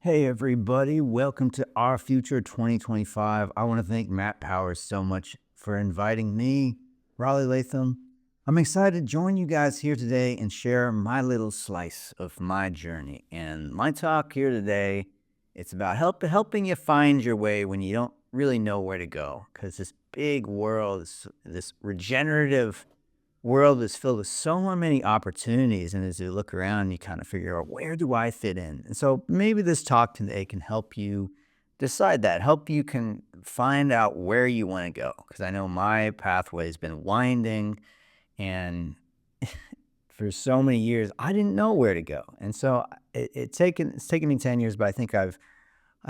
Hey everybody, welcome to Our Future 2025. I want to thank Matt Powers so much for inviting me, Raleigh Latham. I'm excited to join you guys here today and share my little slice of my journey. And my talk here today, it's about helping you find your way when you don't really know where to go. Because this big world, this regenerative world is filled with so many opportunities, and as you look around you kind of figure out, where do I fit in? And so maybe this talk today can help you decide that, help you can find out where you want to go, because I know my pathway has been winding, and for so many years I didn't know where to go. And so it's taken me 10 years, but I think I've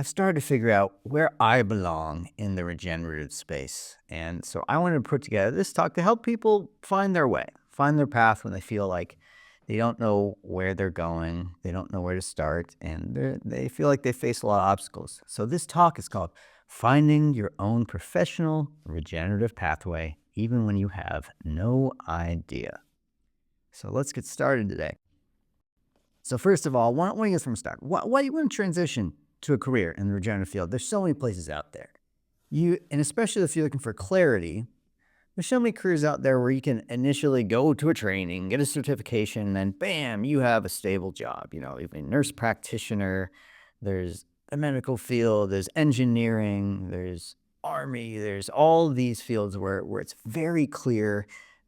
started to figure out where I belong in the regenerative space. And so I wanted to put together this talk to help people find their way, find their path when they feel like they don't know where they're going, they don't know where to start, and they feel like they face a lot of obstacles. So this talk is called Finding Your Own Professional Regenerative Pathway, even when you have no idea. So let's get started today. So first of all, why don't we get from the start? Why do you want to transition to a career in the regenerative field? There's so many places out there. And especially if you're looking for clarity, there's so many careers out there where you can initially go to a training, get a certification, and then bam, you have a stable job. You know, even nurse practitioner, there's the medical field, there's engineering, there's army, there's all these fields where it's very clear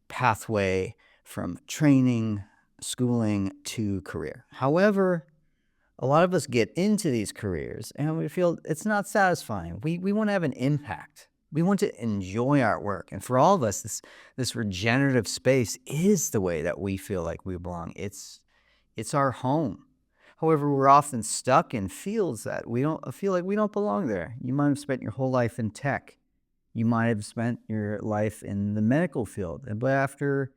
pathway from training, schooling to career. However, a lot of us get into these careers and we feel it's not satisfying. We want to have an impact. We want to enjoy our work. And for all of us, this regenerative space is the way that we feel like we belong. It's our home. However, we're often stuck in fields that we don't feel like we don't belong there. You might have spent your whole life in tech. You might have spent your life in the medical field. But after,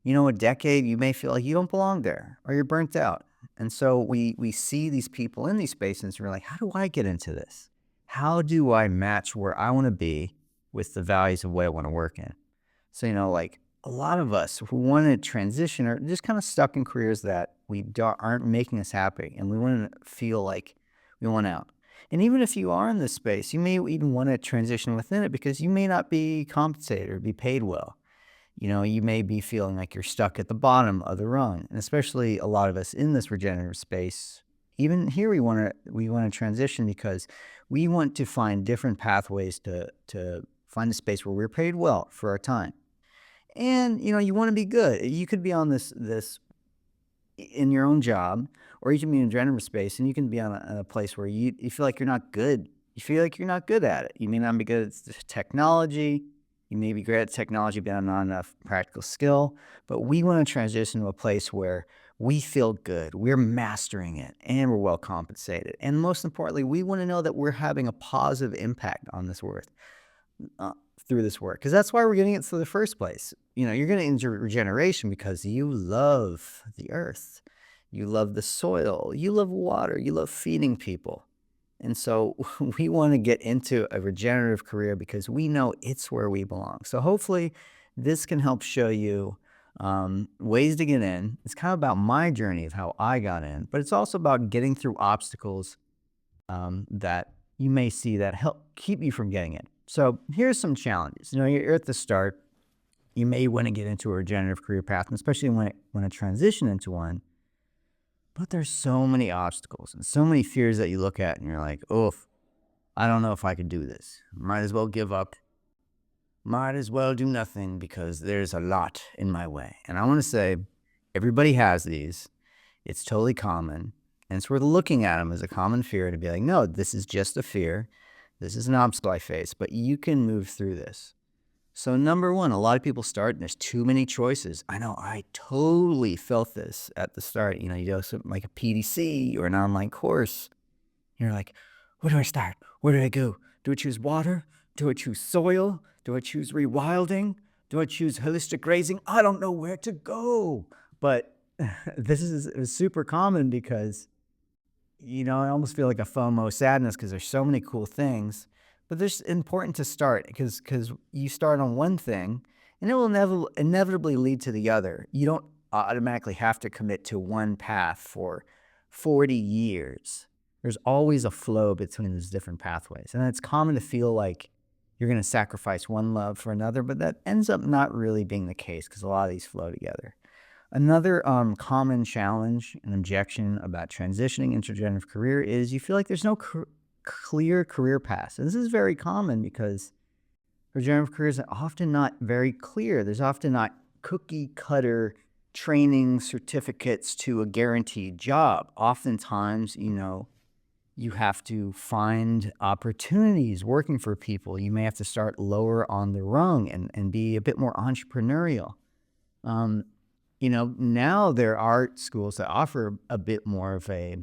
a decade, you may feel like you don't belong there or you're burnt out. And so we see these people in these spaces and we're like, how do I get into this? How do I match where I want to be with the values of what I want to work in? So, like a lot of us who want to transition are just kind of stuck in careers that aren't making us happy, and we want to feel like we want out. And even if you are in this space, you may even want to transition within it because you may not be compensated or be paid well. You may be feeling like you're stuck at the bottom of the rung. And especially a lot of us in this regenerative space, even here we want to transition because we want to find different pathways to find a space where we're paid well for our time. And you want to be good. You could be on this in your own job, or you can be in a regenerative space and you can be on a place where you feel like you're not good. You feel like you're not good at it. You may not be good at technology. You may be great at technology, but not enough practical skill. But we want to transition to a place where we feel good, we're mastering it, and we're well compensated. And most importantly, we want to know that we're having a positive impact on this work through this work, because that's why we're getting it through the first place. You're getting into regeneration because you love the earth, you love the soil, you love water, you love feeding people. And so we want to get into a regenerative career because we know it's where we belong. So hopefully this can help show you ways to get in. It's kind of about my journey of how I got in, but it's also about getting through obstacles that you may see that help keep you from getting in. So here's some challenges. You're at the start. You may want to get into a regenerative career path, and especially when to transition into one. But there's so many obstacles and so many fears that you look at and you're like, oh, I don't know if I could do this. Might as well give up. Might as well do nothing because there's a lot in my way. And I want to say, everybody has these. It's totally common. And it's worth looking at them as a common fear to be like, no, this is just a fear. This is an obstacle I face, but you can move through this. So number one, a lot of people start and there's too many choices. I know I totally felt this at the start. You do something like a PDC or an online course. You're like, where do I start? Where do I go? Do I choose water? Do I choose soil? Do I choose rewilding? Do I choose holistic grazing? I don't know where to go. But this is super common because, I almost feel like a FOMO sadness because there's so many cool things. But it's important to start because you start on one thing and it will inevitably lead to the other. You don't automatically have to commit to one path for 40 years. There's always a flow between those different pathways. And it's common to feel like you're going to sacrifice one love for another, but that ends up not really being the case because a lot of these flow together. Another common challenge and objection about transitioning into a regenerative career is you feel like there's no clear career path. And this is very common because regenerative careers are often not very clear. There's often not cookie cutter training certificates to a guaranteed job. Oftentimes, you have to find opportunities working for people. You may have to start lower on the rung and be a bit more entrepreneurial. Now there are schools that offer a bit more of a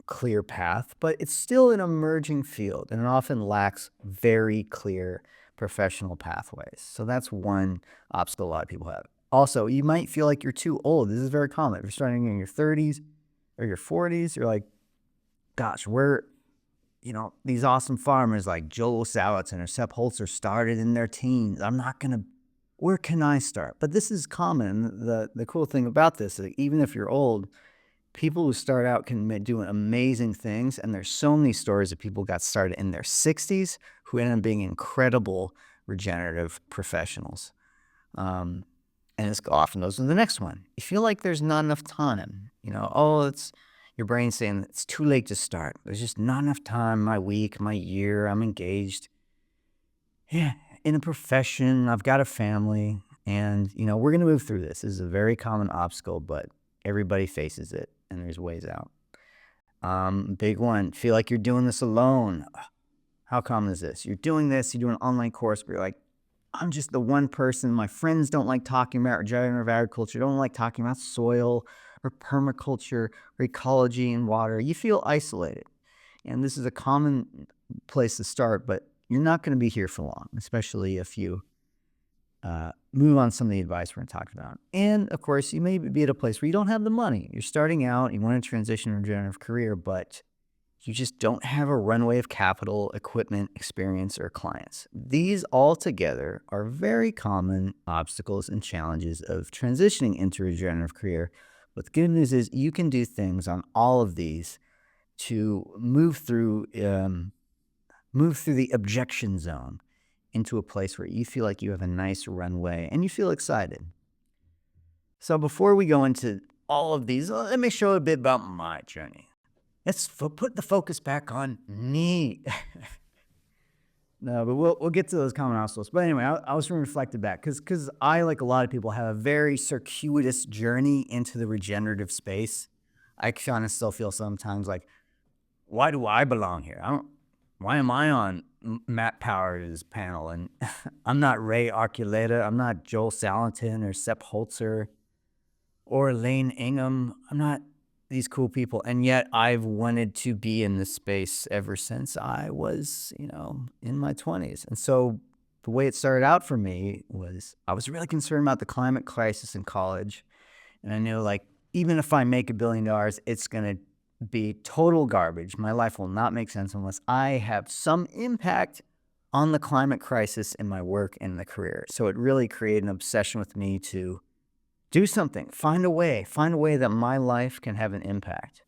clear path, but it's still an emerging field and it often lacks very clear professional pathways. So that's one obstacle a lot of people have. Also, you might feel like you're too old. This is very common. If you're starting in your 30s or your 40s, you're like, gosh, these awesome farmers like Joel Salatin or Sepp Holzer started in their teens. Where can I start? But this is common. The cool thing about this is even if you're old, people who start out can do amazing things. And there's so many stories of people who got started in their 60s who ended up being incredible regenerative professionals. And it's often those are the next one. You feel like there's not enough time. It's your brain saying it's too late to start. There's just not enough time, my week, my year, I'm engaged. Yeah, in a profession, I've got a family, and, we're going to move through this. This is a very common obstacle, but everybody faces it, and there's ways out. Big one, feel like you're doing this alone. How common is this? You're doing this, you do an online course, but you're like, I'm just the one person. My friends don't like talking about regenerative agriculture, don't like talking about soil or permaculture or ecology and water. You feel isolated. And this is a common place to start, but you're not going to be here for long, especially if you move on some of the advice we're going to talk about. And of course, you may be at a place where you don't have the money. You're starting out, you want to transition to a regenerative career, but you just don't have a runway of capital, equipment, experience, or clients. These all together are very common obstacles and challenges of transitioning into a regenerative career. But the good news is you can do things on all of these to move through the objection zone into a place where you feel like you have a nice runway and you feel excited. So before we go into all of these, let me show a bit about my journey. Let's put the focus back on me. No, but we'll get to those common obstacles. But anyway, I was reflected back because I, like a lot of people, have a very circuitous journey into the regenerative space. I kind of still feel sometimes like, why do I belong here? Why am I on Matt Powers' panel? And I'm not Ray Arculeta. I'm not Joel Salatin or Sepp Holzer or Lane Ingham. I'm not these cool people. And yet I've wanted to be in this space ever since I was, in my 20s. And so the way it started out for me was I was really concerned about the climate crisis in college. And I knew, even if I make $1 billion, it's going to be total garbage. My life will not make sense unless I have some impact on the climate crisis in my work and the career. So it really created an obsession with me to do something, find a way that my life can have an impact.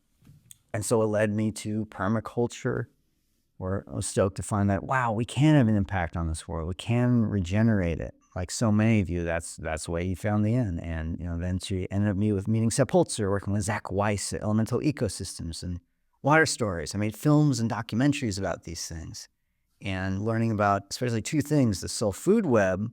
And so it led me to permaculture, where I was stoked to find that, wow, we can have an impact on this world. We can regenerate it. Like so many of you, that's the way you found the end. And, then she ended up meeting Sepp Holzer, working with Zach Weiss at Elemental Ecosystems and Water Stories. I made films and documentaries about these things and learning about especially two things, the soil food web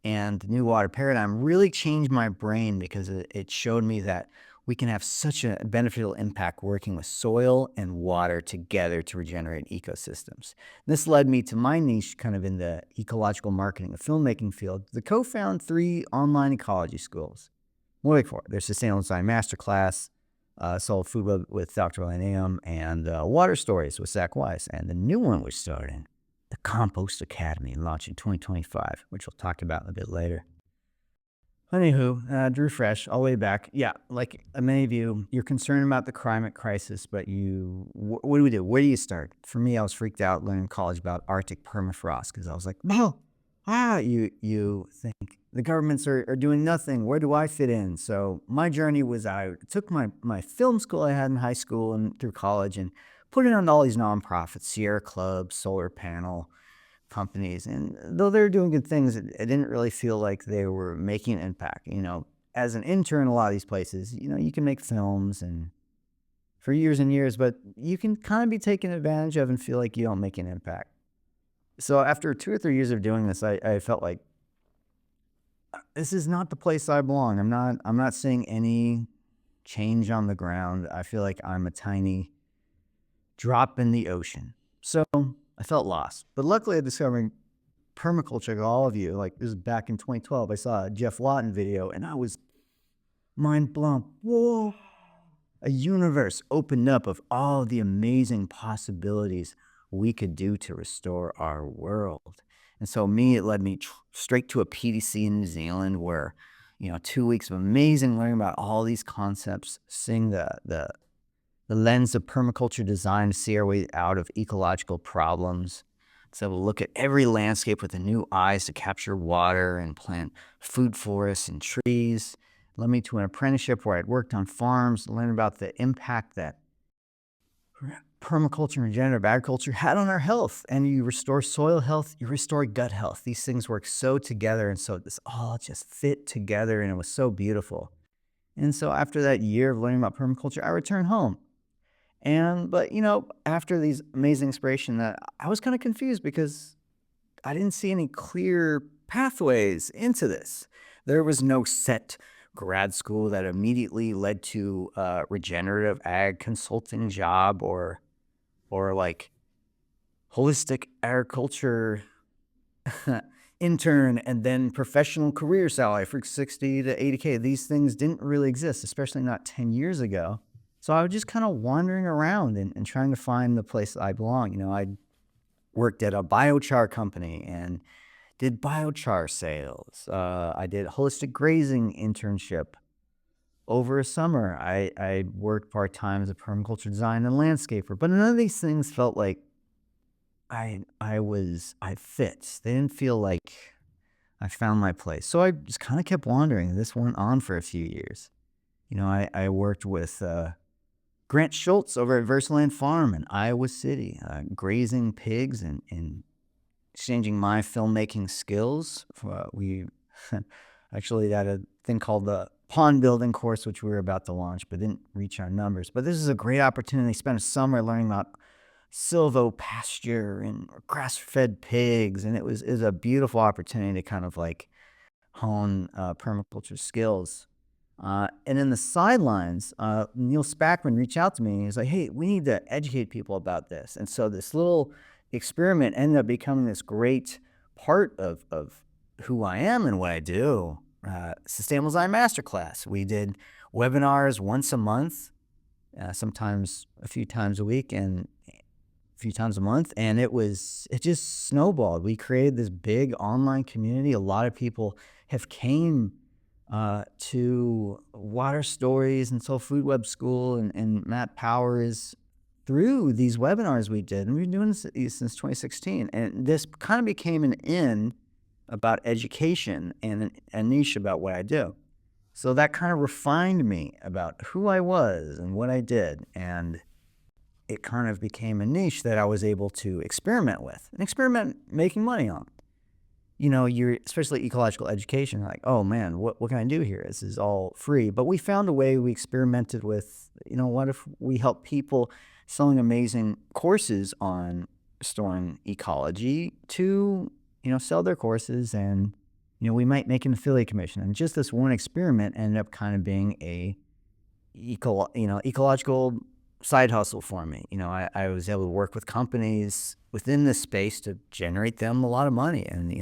and the new water paradigm really changed my brain because it showed me that we can have such a beneficial impact working with soil and water together to regenerate ecosystems. This led me to my niche kind of in the ecological marketing, the filmmaking field, to co-found 3 online ecology schools. What are they for? There's Sustainable Design Masterclass, Soil Food Web with Dr. Raleigh Latham, and Water Stories with Zach Weiss. And the new one we're starting, the Compost Academy, launching 2025, which we'll talk about a bit later. Anywho, to refresh, all the way back, like many of you, you're concerned about the climate crisis, but what do we do? Where do you start? For me, I was freaked out learning in college about Arctic permafrost because I was like, no, you think the governments are doing nothing. Where do I fit in? So my journey was I took my film school I had in high school and through college and put it on all these nonprofits, Sierra Club, solar panel companies. And though they're doing good things, it didn't really feel like they were making an impact. As an intern, a lot of these places, you can make films and for years and years, but you can kind of be taken advantage of and feel like you don't make an impact. So after 2 or 3 years of doing this, I felt like this is not the place I belong. I'm not seeing any change on the ground. I feel like I'm a tiny drop in the ocean. So I felt lost. But luckily I discovered permaculture like all of you. Like this is back in 2012. I saw a Jeff Lawton video and I was mind blown. Whoa. A universe opened up of all the amazing possibilities we could do to restore our world. And so it led me straight to a PDC in New Zealand where, 2 weeks of amazing learning about all these concepts, seeing the lens of permaculture design to see our way out of ecological problems. So we'll look at every landscape with the new eyes to capture water and plant food forests and trees. Led me to an apprenticeship where I'd worked on farms, learned about the impact that permaculture and regenerative agriculture had on our health. And you restore soil health, you restore gut health. These things work so together. And so this all just fit together and it was so beautiful. And so after that year of learning about permaculture, I returned home. But after these amazing inspiration, that I was kind of confused because I didn't see any clear pathways into this. There was no set grad school that immediately led to a regenerative ag consulting job or like holistic agriculture intern and then professional career salary for 60 to 80K. These things didn't really exist, especially not 10 years ago. So I was just kind of wandering around and trying to find the place I belong. I worked at a biochar company and did biochar sales. I did a holistic grazing internship over a summer. I worked part-time as a permaculture design and landscaper, but none of these things felt like I fit. They didn't feel like I found my place. So I just kind of kept wandering. This went on for a few years. I worked with Grant Schultz over at Versaland Farm in Iowa City, grazing pigs and exchanging my filmmaking skills. We actually had a thing called the pond building course, which we were about to launch, but didn't reach our numbers. But this is a great opportunity. Spent a summer learning about silvopasture and grass-fed pigs, and it was a beautiful opportunity to kind of like hone permaculture skills. And in the sidelines, Neil Spackman reached out to me. He's like, hey, we need to educate people about this. And so this little experiment ended up becoming this great part of who I am and what I do. Sustainable Design Masterclass. We did webinars once a month, sometimes a few times a week and a few times a month. And it just snowballed. We created this big online community. A lot of people have came to Water Stories and Soul Food Web School and Matt Powers through these webinars we did. And we've been doing this since 2016. And this kind of became an in about education and a niche about what I do. So that kind of refined me about who I was and what I did. And it kind of became a niche that I was able to experiment with and experiment making money on. You're especially ecological education, like, oh man, what can I do here? This is all free. But we found a way. We experimented with, what if we help people selling amazing courses on restoring ecology to, sell their courses and, we might make an affiliate commission. And just this one experiment ended up kind of being a ecological side hustle for me. I was able to work with companies within this space to generate them a lot of money. And,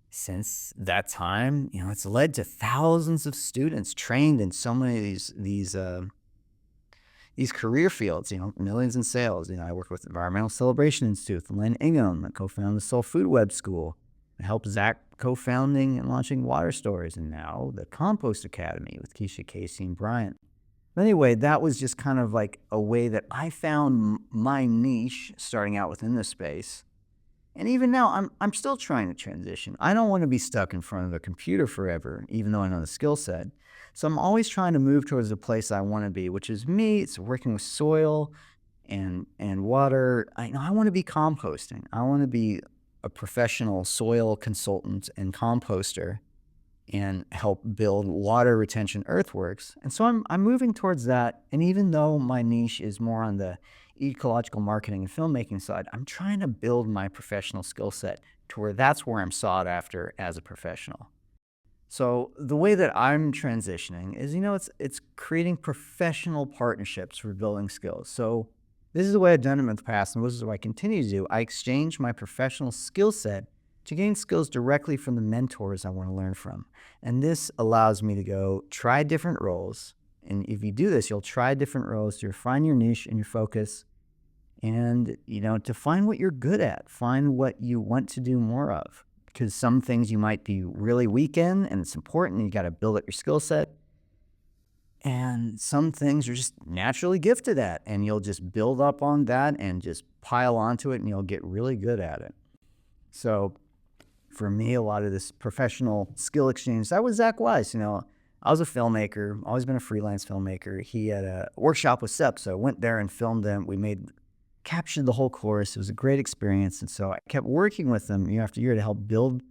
since that time, it's led to thousands of students trained in so many of these career fields, millions in sales. I worked with Environmental Celebration Institute with Len Ingham. I co-founded the Soul Food Web School. I helped Zach co-founding and launching Water Stories, and now the Compost Academy with Keisha, Casey, and Bryant. But anyway, that was just kind of like a way that I found my niche starting out within this space. And even now, I'm still trying to transition. I don't want to be stuck in front of a computer forever, even though I know the skill set. So I'm always trying to move towards the place I want to be, which is me. It's working with soil and water. I want to be composting. I want to be a professional soil consultant and composter and help build water retention earthworks. And so I'm moving towards that. And even though my niche is more on the ecological marketing and filmmaking side, I'm trying to build my professional skill set to where that's where I'm sought after as a professional. So the way that I'm transitioning is, it's creating professional partnerships for building skills. So this is the way I've done it in the past, and this is what I continue to do. I exchange my professional skill set to gain skills directly from the mentors I want to learn from. And this allows me to go try different roles. And if you do this, you'll try different roles to refine your niche and your focus and, to find what you're good at, find what you want to do more of. Because some things you might be really weak in and it's important and you got to build up your skill set. And some things you're just naturally gifted at and you'll just build up on that and just pile onto it and you'll get really good at it. So for me, a lot of this professional skill exchange, that was Zach Weiss. I was a filmmaker, always been a freelance filmmaker. He had a workshop with SEP, so I went there and filmed them. Captured the whole course. It was a great experience. And so I kept working with him year after year to help build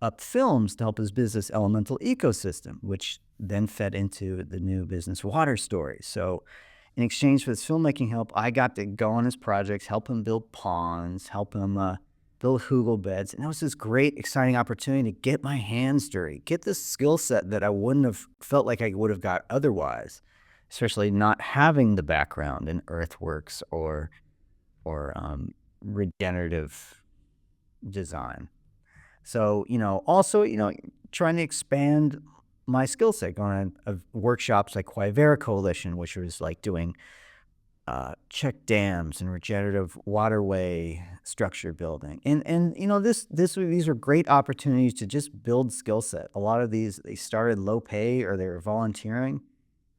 up films to help his business Elemental Ecosystem, which then fed into the new business Water Story. So in exchange for this filmmaking help, I got to go on his projects, help him build ponds, help him build hugel beds. And that was this great, exciting opportunity to get my hands dirty, get this skill set that I wouldn't have felt like I would have got otherwise, especially not having the background in earthworks or regenerative design. So, also, trying to expand my skill set, going on workshops like Quivera Coalition, which was like doing check dams and regenerative waterway structure building. And these are great opportunities to just build skill set. A lot of these, they started low pay or they were volunteering.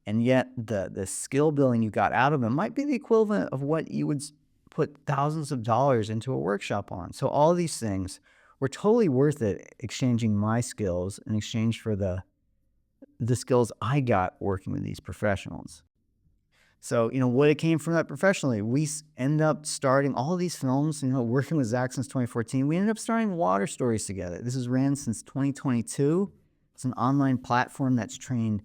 And yet the skill building you got out of them might be the equivalent of what you would put thousands of dollars into a workshop on. So all these things were totally worth it, exchanging my skills in exchange for the skills I got working with these professionals. So, what it came from that professionally, we ended up starting all of these films, working with Zach since 2014. We ended up starting Water Stories together. This has ran since 2022. It's an online platform that's trained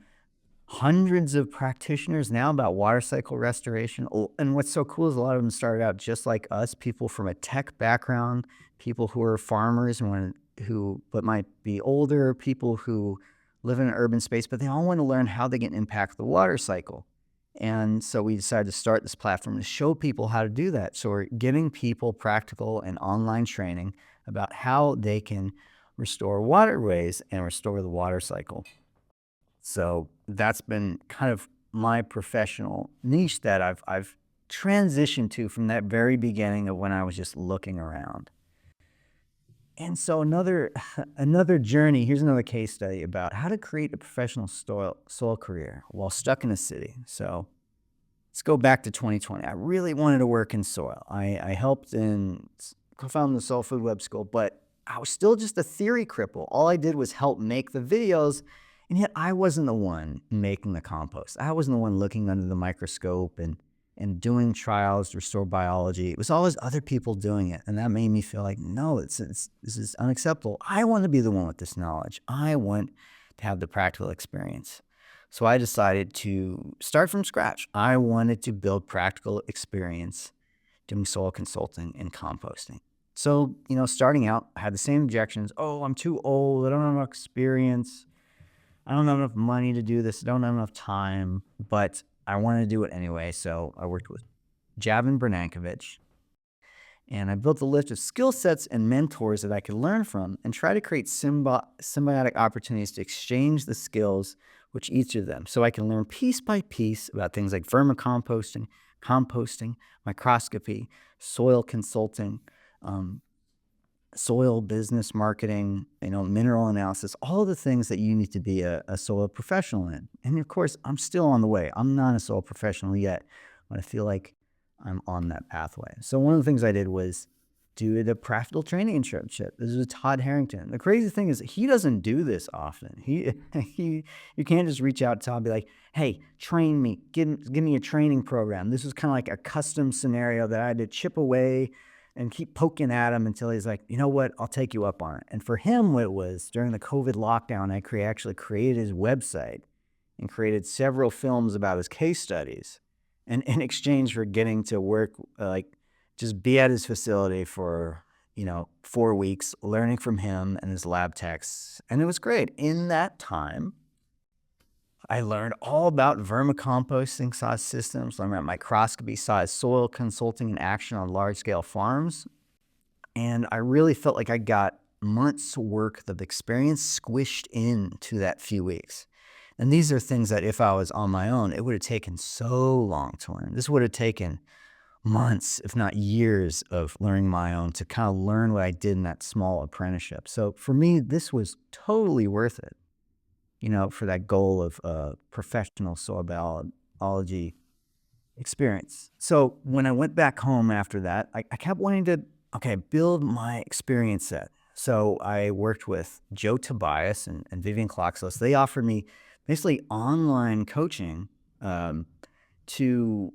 hundreds of practitioners now about water cycle restoration. And what's so cool is a lot of them started out just like us, people from a tech background, people who are farmers but might be older, people who live in an urban space, but they all want to learn how they can impact the water cycle. And so we decided to start this platform to show people how to do that. So we're giving people practical and online training about how they can restore waterways and restore the water cycle. So that's been kind of my professional niche that I've transitioned to from that very beginning of when I was just looking around. And so another journey, here's another case study about how to create a professional soil career while stuck in a city. So let's go back to 2020. I really wanted to work in soil. I helped in co-founding the Soil Food Web School, but I was still just a theory cripple. All I did was help make the videos, and yet I wasn't the one making the compost. I wasn't the one looking under the microscope and doing trials to restore biology. It was always other people doing it, and that made me feel like, no, this is unacceptable. I want to be the one with this knowledge. I want to have the practical experience. So I decided to start from scratch. I wanted to build practical experience doing soil consulting and composting. So, starting out, I had the same objections. Oh, I'm too old. I don't have enough experience. I don't have enough money to do this. I don't have enough time. But I wanted to do it anyway. So I worked with Javin Bernankovich. And I built a list of skill sets and mentors that I could learn from and try to create symbiotic opportunities to exchange the skills with each of them. So I can learn piece by piece about things like vermicomposting, composting, microscopy, soil consulting, soil business marketing, mineral analysis, all the things that you need to be a soil professional in. And of course, I'm still on the way. I'm not a soil professional yet, but I feel like I'm on that pathway. So one of the things I did was do the practical training internship. This is with Todd Harrington. The crazy thing is he doesn't do this often. You can't just reach out to Todd and be like, hey, train me, give me a training program. This was kind of like a custom scenario that I had to chip away and keep poking at him until he's like, you know what, I'll take you up on it. And for him, what it was during the COVID lockdown, I actually created his website and created several films about his case studies. And in exchange for getting to work, just be at his facility for, 4 weeks, learning from him and his lab techs. And it was great. In that time, I learned all about vermicomposting size systems, learned about microscopy size soil consulting and action on large-scale farms. And I really felt like I got months' worth of experience squished into that few weeks. And these are things that if I was on my own, it would have taken so long to learn. This would have taken months, if not years, of learning my own to kind of learn what I did in that small apprenticeship. So for me, this was totally worth it, for that goal of professional soil biology experience. So when I went back home after that, I kept wanting to, build my experience set. So I worked with Joe Tobias and Vivian Kloxos. They offered me basically online coaching to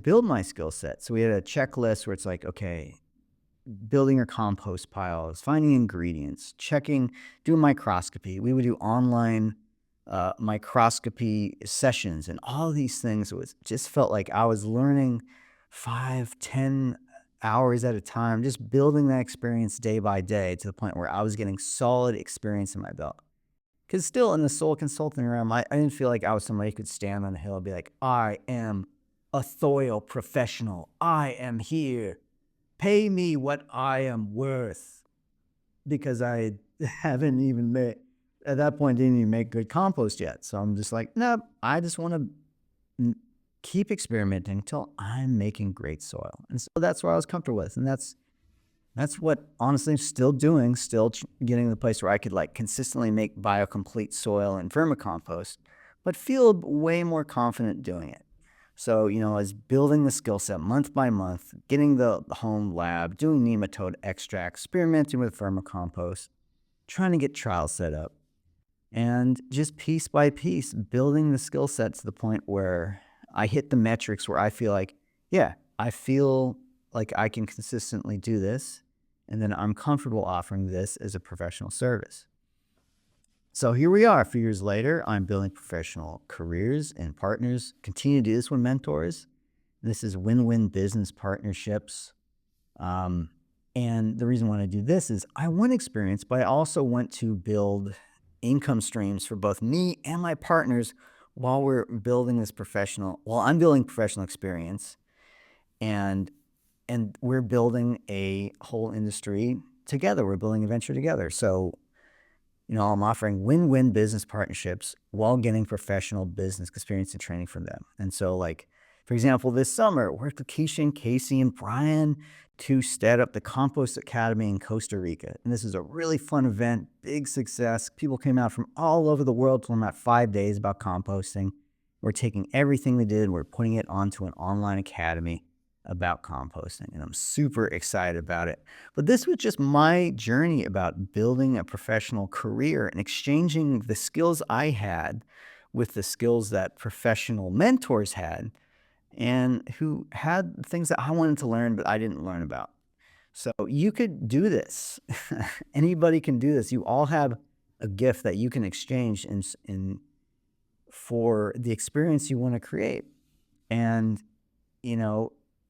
build my skill set. So we had a checklist where it's like, building your compost piles, finding ingredients, doing microscopy. We would do online microscopy sessions and all these things. Just felt like I was learning 5-10 hours at a time, just building that experience day by day to the point where I was getting solid experience in my belt. Because still in the soil consulting realm, I didn't feel like I was somebody who could stand on a hill and be like, I am a soil professional. I am here. Pay me what I am worth. Because I haven't even at that point, didn't even make good compost yet. So I'm just like, no, I just want to keep experimenting until I'm making great soil. And so that's where I was comfortable with. And that's what, honestly, I'm still doing, getting to the place where I could consistently make biocomplete soil and vermicompost, but feel way more confident doing it. So, I was building the skill set month by month, getting the home lab, doing nematode extract, experimenting with vermicompost, trying to get trials set up, and just piece by piece, building the skill set to the point where I hit the metrics where I feel like, I feel like I can consistently do this, and then I'm comfortable offering this as a professional service. So here we are, a few years later. I'm building professional careers and partners, continue to do this with mentors. This is win-win business partnerships. And the reason why I do this is I want experience, but I also want to build income streams for both me and my partners while I'm building professional experience. And we're building a whole industry together. We're building a venture together. So, I'm offering win-win business partnerships while getting professional business experience and training from them. And so, for example, this summer, worked with Keisha, Casey, and Brian to set up the Compost Academy in Costa Rica. And this is a really fun event, big success. People came out from all over the world to learn about 5 days about composting. We're taking everything we did, we're putting it onto an online academy about composting, and I'm super excited about it. But this was just my journey about building a professional career and exchanging the skills I had with the skills that professional mentors had and who had things that I wanted to learn but I didn't learn about. So you could do this. Anybody can do this. You all have a gift that you can exchange for the experience you want to create. And,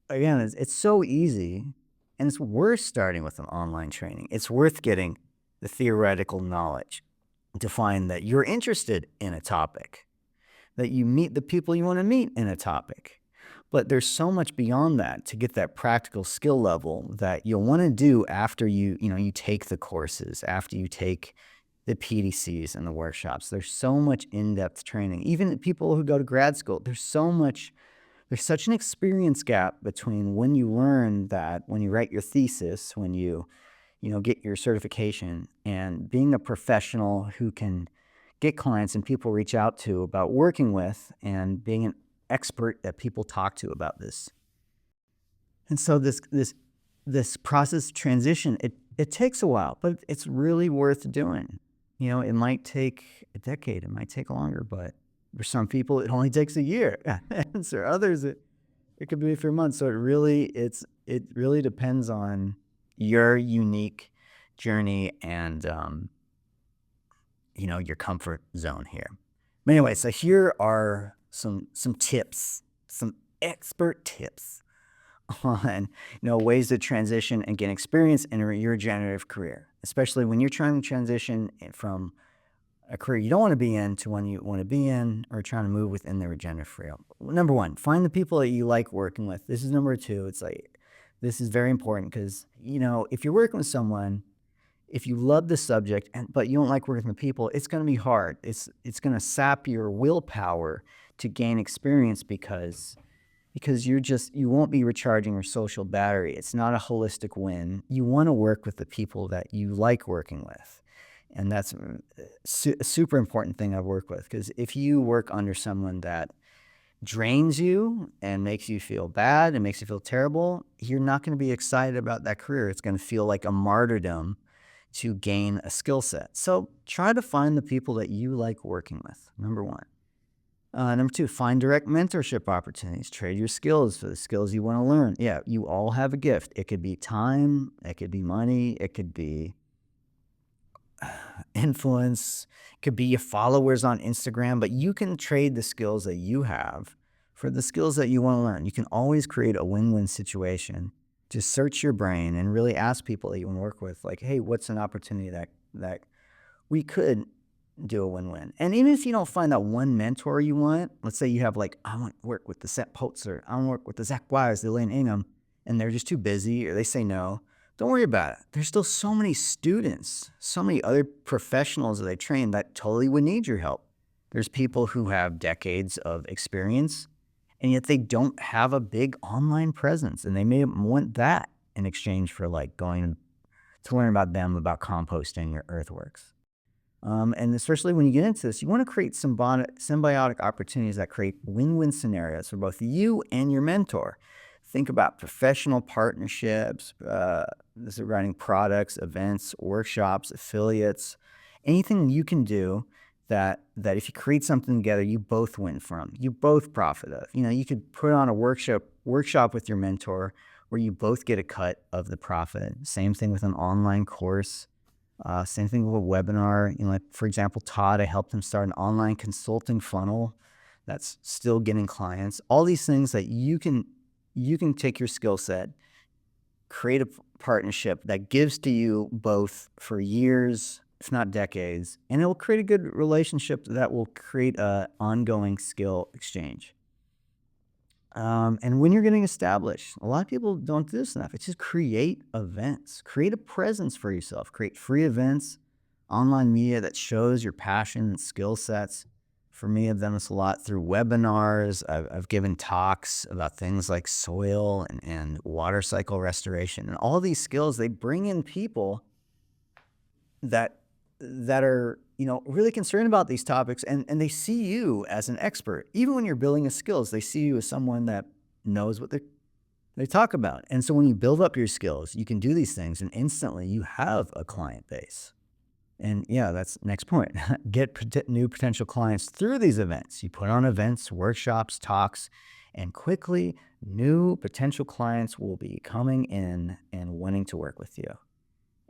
again, it's so easy, and it's worth starting with an online training. It's worth getting the theoretical knowledge to find that you're interested in a topic, that you meet the people you want to meet in a topic. But there's so much beyond that to get that practical skill level that you'll want to do after you take the courses, after you take the PDCs and the workshops. There's so much in-depth training. Even people who go to grad school, there's such an experience gap between when you learn that, when you write your thesis, when you get your certification, and being a professional who can get clients and people reach out to about working with, and being an expert that people talk to about this. And so this this process of transition, it takes a while, but it's really worth doing. It might take a decade, it might take longer, but for some people, it only takes a year. And for others, it could be a few months. So it really depends on your unique journey and your comfort zone here. But anyway, so here are some tips, some expert tips on ways to transition and gain experience in your regenerative career, especially when you're trying to transition from a career you don't want to be in to one you want to be in, or trying to move within the regenerative career. Number one, find the people that you like working with. This is number two. This is very important because if you're working with someone, if you love the subject but you don't like working with people, it's going to be hard. It's going to sap your willpower to gain experience because you won't be recharging your social battery. It's not a holistic win. You want to work with the people that you like working with. And that's a super important thing I've worked with, because if you work under someone that drains you and makes you feel bad and makes you feel terrible, you're not going to be excited about that career. It's going to feel like a martyrdom to gain a skill set. So try to find the people that you like working with, number one. Number two, find direct mentorship opportunities. Trade your skills for the skills you want to learn. Yeah, you all have a gift. It could be time, it could be money, it could be influence, it could be your followers on Instagram, but you can trade the skills that you have for the skills that you want to learn. You can always create a win-win situation. Just search your brain and really ask people that you want to work with, like, hey, what's an opportunity that we could do a win-win? And even if you don't find that one mentor you want, let's say you have I want to work with the Seth Potzer, I want to work with the Zach Wise, the Elaine Ingham, and they're just too busy or they say no, don't worry about it. There's still so many students, so many other professionals that they train that totally would need your help. There's people who have decades of experience, and yet they don't have a big online presence, and they may want that in exchange for going to learn about them, about composting or earthworks. And especially when you get into this, you want to create symbiotic opportunities that create win-win scenarios for both you and your mentor. Think about professional partnerships, this is running products, events, workshops, affiliates, anything you can do that if you create something together, you both win from, you both profit of. You could put on a workshop with your mentor where you both get a cut of the profit. Same thing with an online course. Same thing with a webinar. For example, Todd, I helped him start an online consulting funnel that's still getting clients. All these things that you can take your skill set, create a partnership that gives to you both for years, if not decades, and it will create a good relationship that will create an ongoing skill exchange. And when you're getting established, a lot of people don't do this enough. It's just create events, create a presence for yourself, create free events, online media that shows your passion and skill sets. For me, I've done this a lot through webinars. I've given talks about things like soil and water cycle restoration, and all these skills. They bring in people that are really concerned about these topics, and they see you as an expert. Even when you're building skills, they see you as someone that knows what they talk about. And so when you build up your skills, you can do these things, and instantly you have a client base. And yeah, that's the next point. Get new potential clients through these events. You put on events, workshops, talks, and quickly new potential clients will be coming in and wanting to work with you.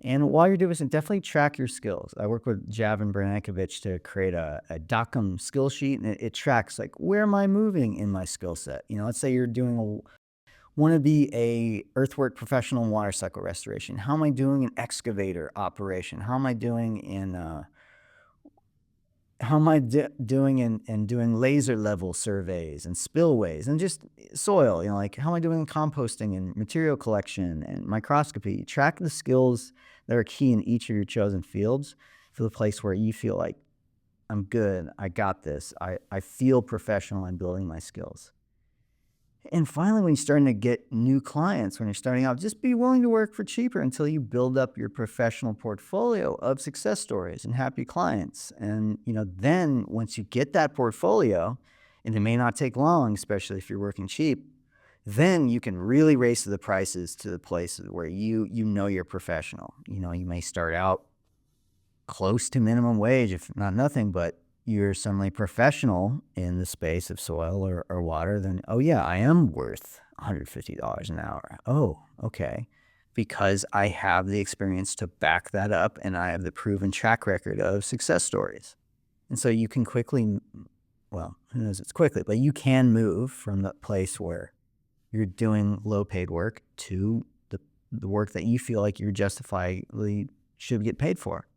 And while you're doing this, definitely track your skills. I work with Javin Brankovic to create a Docum skill sheet, and it tracks where am I moving in my skill set. Let's say you're want to be a earthwork professional in water cycle restoration. How am I doing in excavator operation? How am I doing in doing laser level surveys and spillways and just soil? How am I doing in composting and material collection and microscopy? Track the skills that are key in each of your chosen fields for the place where you feel like I'm good, I got this, I feel professional, I'm building my skills. And finally, when you're starting to get new clients, when you're starting out, just be willing to work for cheaper until you build up your professional portfolio of success stories and happy clients. And, then once you get that portfolio, and it may not take long, especially if you're working cheap, Then you can really raise the prices to the places where you know you're professional. You may start out close to minimum wage, if not nothing, but you're suddenly professional in the space of soil or water, then, oh yeah, I am worth $150 an hour. Oh, okay. Because I have the experience to back that up and I have the proven track record of success stories. And so you can quickly, well, who knows it's quickly, but you can move from the place where you're doing low paid work to the work that you feel like you're justifiably should get paid for.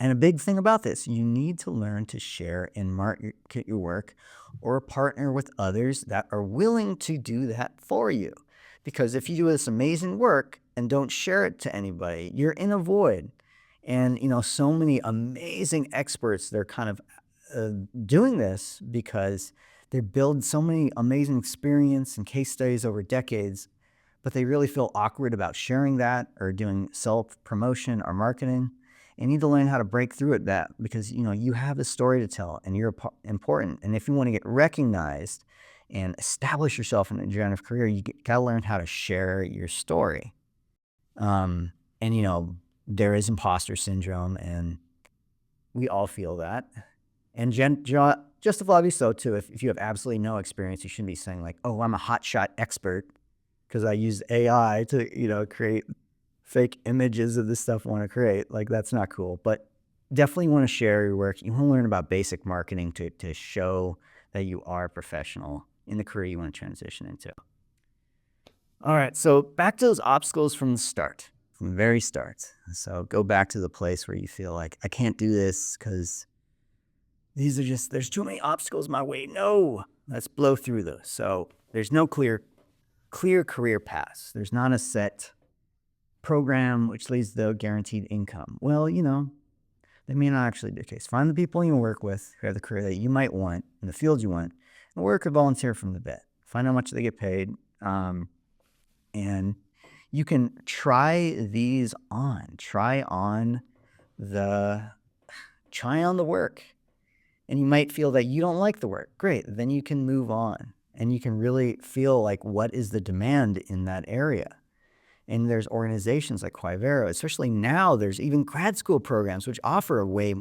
And a big thing about this, you need to learn to share and market your work or partner with others that are willing to do that for you. Because if you do this amazing work and don't share it to anybody, you're in a void. And, so many amazing experts, they're kind of doing this because they build so many amazing experience and case studies over decades, but they really feel awkward about sharing that or doing self-promotion or marketing. You need to learn how to break through it because you have a story to tell and you're important. And if you want to get recognized and establish yourself in a regenerative career, you got to learn how to share your story. And there is imposter syndrome, and we all feel that. And justifiably so too. If you have absolutely no experience, you shouldn't be saying like, "Oh, I'm a hotshot expert because I use AI to create fake images of the stuff I want to create." Like, that's not cool. But definitely want to share your work. You want to learn about basic marketing to show that you are a professional in the career you want to transition into. All right, so back to those obstacles from the start, from the very start. So go back to the place where you feel like, I can't do this because there's too many obstacles in my way. No, let's blow through those. So there's no clear career paths. There's not a set program which leads to guaranteed income. Well, they may not actually be the case. Find the people you work with who have the career that you might want in the field you want, and work or volunteer from the bit. Find out how much they get paid, and you can try these on. Try on the work, and you might feel that you don't like the work. Great, then you can move on, and you can really feel like what is the demand in that area. And there's organizations like Quivero, especially now, there's even grad school programs which offer a way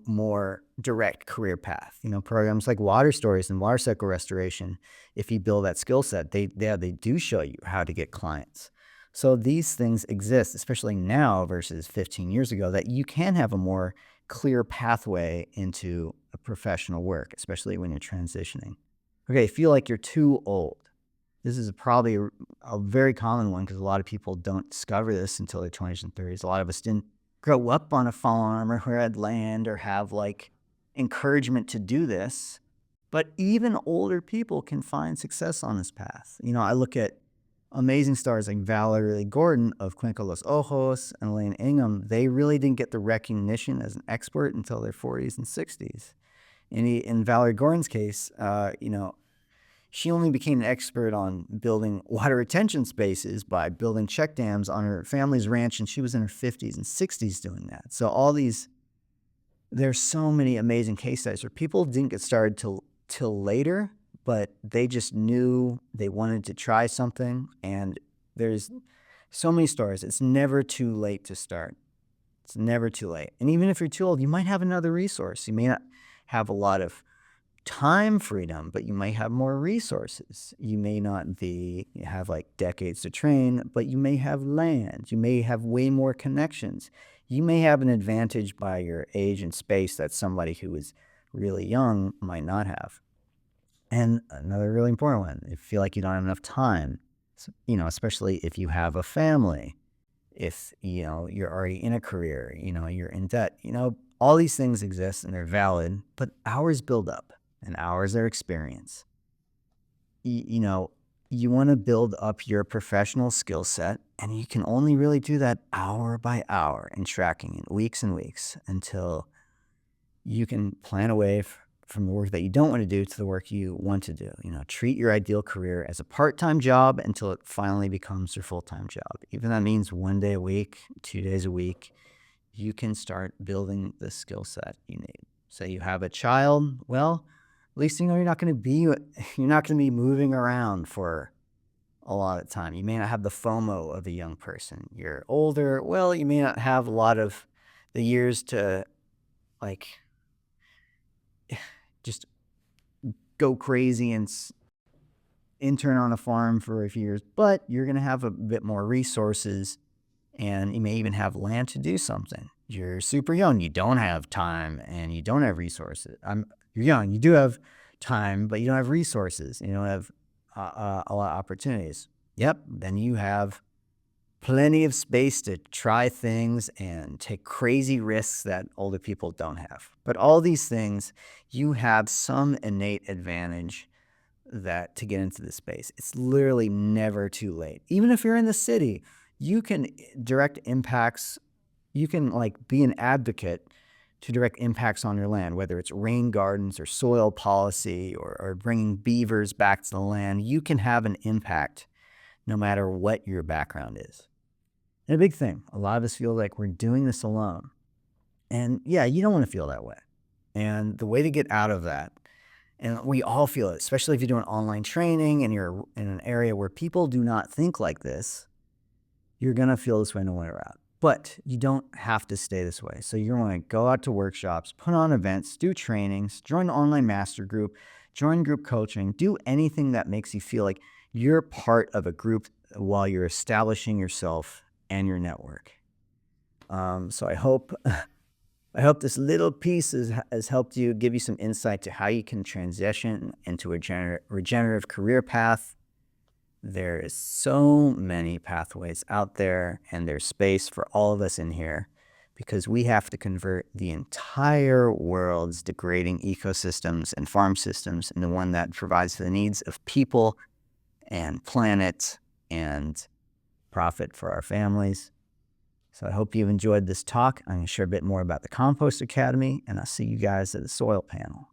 more direct career path. Programs like Water Stories and water cycle restoration, if you build that skill set, they do show you how to get clients. So these things exist, especially now versus 15 years ago, that you can have a more clear pathway into a professional work, especially when you're transitioning. Okay, feel like you're too old. This is probably a very common one because a lot of people don't discover this until their 20s and 30s. A lot of us didn't grow up on a farm or where had land or have like encouragement to do this. But even older people can find success on this path. I look at amazing stars like Valerie Gordon of Cuenca Los Ojos and Elaine Ingham. They really didn't get the recognition as an expert until their 40s and 60s. In Valerie Gordon's case, she only became an expert on building water retention spaces by building check dams on her family's ranch, and she was in her 50s and 60s doing that. So there's so many amazing case studies where people didn't get started till later, but they just knew they wanted to try something, and there's so many stories. It's never too late to start. It's never too late. And even if you're too old, you might have another resource. You may not have a lot of time freedom, but you might have more resources. You may not have like decades to train, but you may have land. You may have way more connections. You may have an advantage by your age and space that somebody who is really young might not have. And another really important one, if you feel like you don't have enough time, especially if you have a family, if you're already in a career, you're in debt, all these things exist and they're valid, but hours build up. And hours are experience. You want to build up your professional skill set, and you can only really do that hour by hour and tracking in weeks and weeks until you can plan away from the work that you don't want to do to the work you want to do. Treat your ideal career as a part-time job until it finally becomes your full-time job. Even that means 1 day a week, 2 days a week, you can start building the skill set you need. Say you have a child, well, least you're not going to be moving around for a lot of time. You may not have the FOMO of a young person. You're older. Well, you may not have a lot of the years to like just go crazy and intern on a farm for a few years, but you're going to have a bit more resources, and you may even have land to do something. You're super young. You don't have time and you don't have resources. You're young. You do have time, but you don't have resources. You don't have a lot of opportunities. Yep. Then you have plenty of space to try things and take crazy risks that older people don't have. But all these things, you have some innate advantage that to get into the space. It's literally never too late. Even if you're in the city, you can direct impacts. You can be an advocate to direct impacts on your land, whether it's rain gardens or soil policy or bringing beavers back to the land. You can have an impact no matter what your background is. And a big thing, a lot of us feel like we're doing this alone. And yeah, you don't want to feel that way. And the way to get out of that, and we all feel it, especially if you're doing online training and you're in an area where people do not think like this, you're going to feel this way no matter what. But you don't have to stay this way. So you're going to go out to workshops, put on events, do trainings, join the online master group, join group coaching, do anything that makes you feel like you're part of a group while you're establishing yourself and your network. So I hope this little piece has helped you, give you some insight to how you can transition into a regenerative career path. There is so many pathways out there, and there's space for all of us in here because we have to convert the entire world's degrading ecosystems and farm systems into one that provides for the needs of people and planet and profit for our families. So I hope you've enjoyed this talk. I'm going to share a bit more about the Compost Academy, and I'll see you guys at the soil panel.